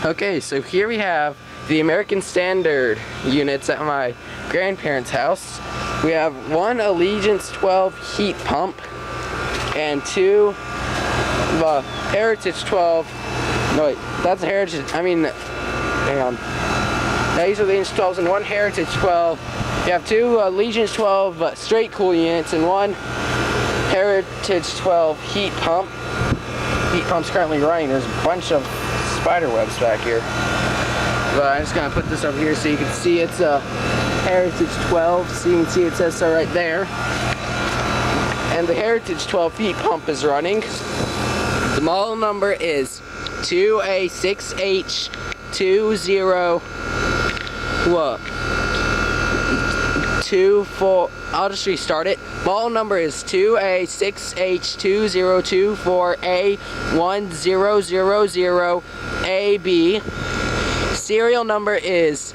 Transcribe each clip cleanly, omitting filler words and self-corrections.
Okay, so here we have the American Standard units at my grandparents' house. We have one Allegiance 12 heat pump and two Heritage 12. No wait, that's a Heritage. Hang on. Now these are Allegiance 12s and one Heritage 12. You have two Allegiance 12 straight cool units and one Heritage 12 heat pump. Heat pump's currently running. There's a bunch of spider webs back here. But I'm just gonna put this over here so you can see it's a Heritage 12. So you can see it says so right there. And the Heritage 12 heat pump is running. The model number is 2A6H20. I'll just restart it. Model number is 2A6H2024A1000AB. Serial number is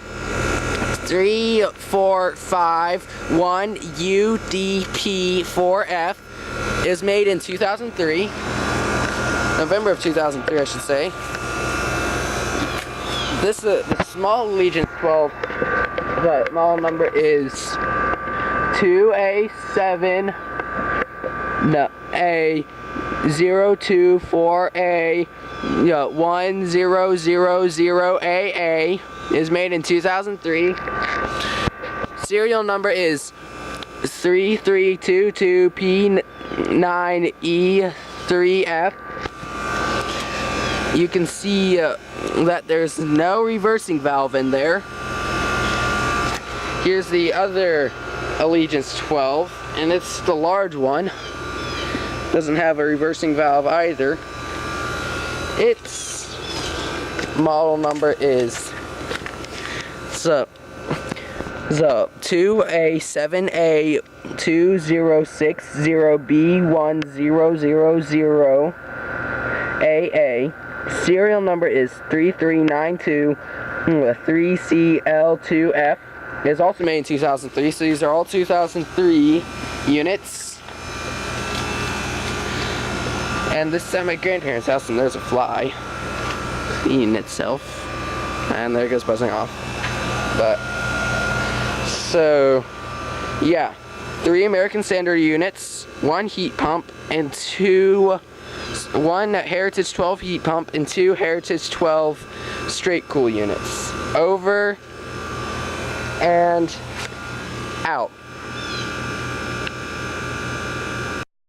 3451UDP4F. Is made in 2003. November of 2003, I should say. This the small Allegiance 12. The model number is 2A7A024A1000AA. Is made in 2003. Serial number is 3322P9E3F. You can see that there's no reversing valve in there. Here's the other Allegiance 12, and it's the large one. Doesn't have a reversing valve either. Its model number is the 2A7A2060B1000AA. Serial number is 3392-3CL2F. It is also made in 2003, so these are all 2003 units. And this is at my grandparents' house, and there's a fly eating itself. And there it goes buzzing off. But, so, yeah. 3 American Standard units, 1 heat pump, and 1 Heritage 12 heat pump, and 2 Heritage 12 straight cool units. Over and out.